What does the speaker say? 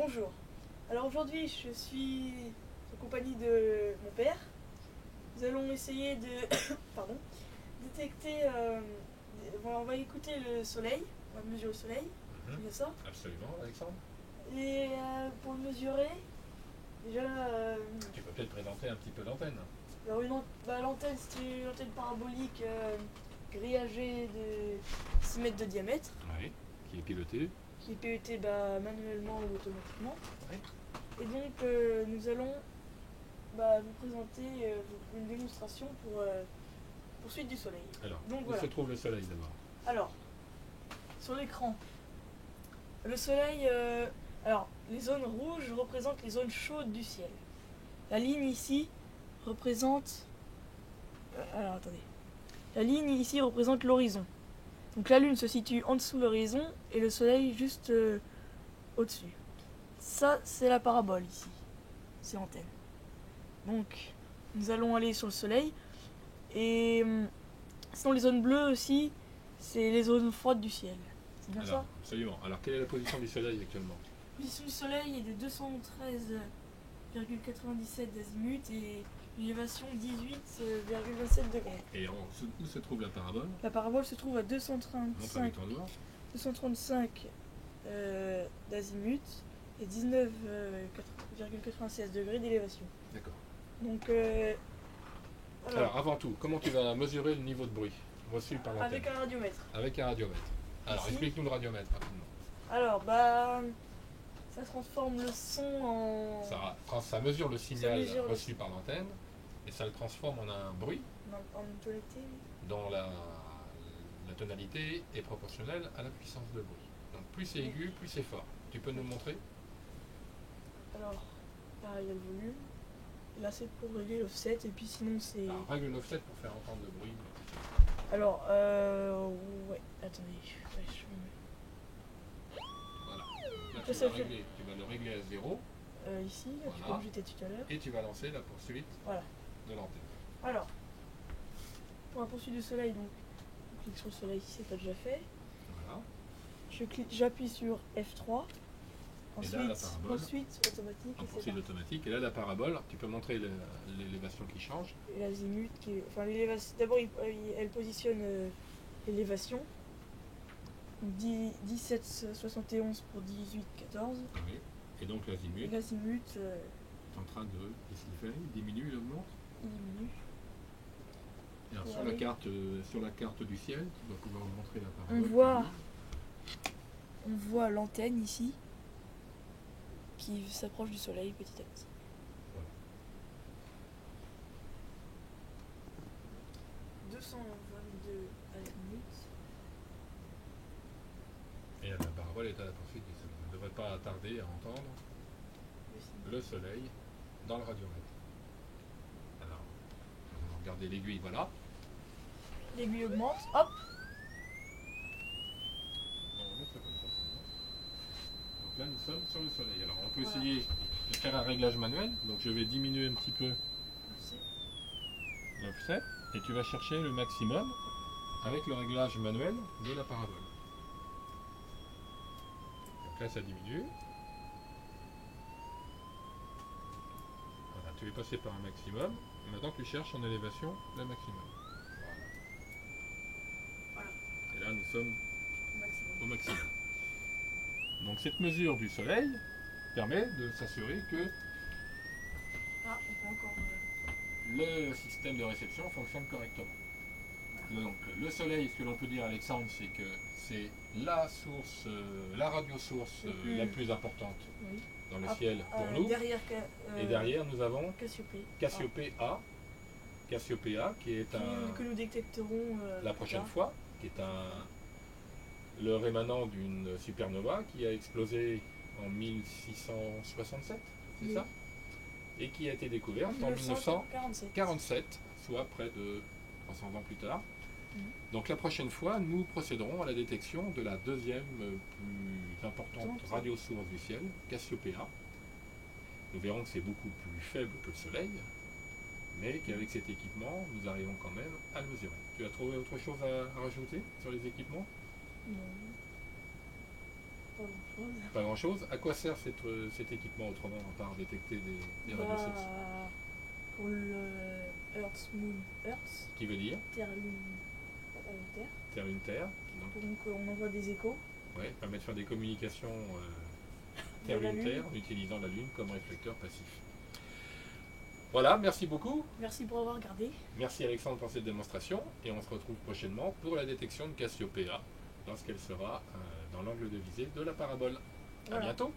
bonjour. Alors aujourd'hui, je suis en compagnie de mon père. Nous allons essayer de pardon, détecter. On va écouter le soleil, on va mesurer le soleil, c'est bien ça. Absolument, Alexandre. Et pour le mesurer, déjà. Tu peux peut-être présenter un petit peu l'antenne. Alors l'antenne, c'est une antenne parabolique grillagée de 6 mètres de diamètre. Oui. Qui est pilotée. Qui est pilotée manuellement ou automatiquement. Oui. Et donc nous allons vous présenter une démonstration pour poursuite du soleil. Alors, donc, où voilà. se trouve le soleil d'abord? Alors, sur l'écran, le soleil, alors les zones rouges représentent les zones chaudes du ciel. La ligne ici représente, alors attendez, la ligne ici représente l'horizon. Donc la lune se situe en dessous de l'horizon et le soleil juste au-dessus. Ça, c'est la parabole ici, c'est l'antenne. Donc, nous allons aller sur le soleil. Et sinon, les zones bleues aussi, c'est les zones froides du ciel. C'est bien ça? Absolument. Alors, quelle est la position du soleil actuellement? La position du soleil est de 213,97 d'azimut et une élévation 18,27 degrés. Et où se trouve la parabole? La parabole se trouve à Montre avec ton doigt. 235 d'azimut et 19,96 degrés d'élévation. D'accord. Donc, alors, avant tout, comment tu vas mesurer le niveau de bruit reçu par l'antenne? avec un radiomètre. Avec un radiomètre. Alors, Ici. explique-nous le radiomètre rapidement. Alors, ça transforme le son en... Ça mesure le signal mesure reçu par l'antenne et ça le transforme en un bruit En tonalité. dont la tonalité est proportionnelle à la puissance de bruit. Donc, plus c'est aigu, plus c'est fort. Tu peux nous le montrer? Alors, là, il y a le volume. Là, c'est pour régler l'offset, et puis sinon, c'est... Alors, règle l'offset pour faire entendre le bruit. Alors, ouais, attendez. Ouais, Voilà. Là, Ça tu vas le régler à 0 ici, là, Voilà. comme j'étais tout à l'heure. et tu vas lancer la poursuite Voilà. de l'antenne. Alors, pour la poursuite du soleil, donc, on clique sur le soleil si c'est pas déjà fait. Voilà. J'appuie sur F3. Et là, la parabole. Ensuite, automatique, En etc. poursuite automatique. Et là, la parabole, tu peux montrer l'élévation qui change. Et l'azimut, enfin l'élévation. D'abord, elle positionne l'élévation. 17,71 pour 18,14. Oui. Et donc l'azimut L'azimut, est en train de. Qu'est-ce qu'il fait? Il diminue, il augmente. il diminue. Et alors, Ouais. sur la carte du ciel, tu vas pouvoir montrer la parabole. On voit l'antenne ici qui s'approche du soleil petit à petit. Voilà. 222 azimut. Et la parabole est à la poursuite du soleil. On ne devrait pas tarder à entendre le soleil dans le radiomètre. Alors, on va regarder l'aiguille, voilà. L'aiguille augmente, hop. On va mettre ça comme ça. Donc là, nous sommes sur le soleil. Alors, on peut essayer de faire un réglage manuel. Donc, je vais diminuer un petit peu l'offset. Et tu vas chercher le maximum avec le réglage manuel de la parabole. Donc là, ça diminue. Voilà, tu es passé par un maximum. Maintenant, tu cherches en élévation le maximum. Voilà. Et là, nous sommes au maximum. Donc, cette mesure du soleil permet de s'assurer que Ah, on peut encore. le système de réception fonctionne correctement. Donc, le soleil, ce que l'on peut dire, Alexandre, c'est que c'est la source, la radiosource la plus importante dans le ciel pour nous. Et derrière, nous avons Cassiopée A. Cassiopée A, qui est que nous détecterons la prochaine fois, qui est le rémanent d'une supernova qui a explosé en 1667, c'est ça? Et qui a été découverte en 1947, soit près de 300 ans plus tard. Donc la prochaine fois, nous procéderons à la détection de la deuxième plus importante radiosource du ciel, Cassiopée A. Nous verrons que c'est beaucoup plus faible que le Soleil, mais qu'avec cet équipement, nous arrivons quand même à le mesurer. Tu as trouvé autre chose à rajouter sur les équipements? Non. Pas grand-chose. Pas grand-chose. À quoi sert cet équipement autrement, à part détecter des radios X? Pour le Earth, Moon, Earth, Qui veut dire Terre, Lune, Terre. Terre, Lune, Terre. Donc on envoie des échos. Ouais, permet de faire des communications De la Terre-Lune, Lune. Terre en utilisant la Lune comme réflecteur passif. Voilà, merci beaucoup. Merci pour avoir regardé. Merci Alexandre pour cette démonstration et on se retrouve prochainement pour la détection de Cassiopéa lorsqu'elle sera dans l'angle de visée de la parabole. À Voilà. bientôt.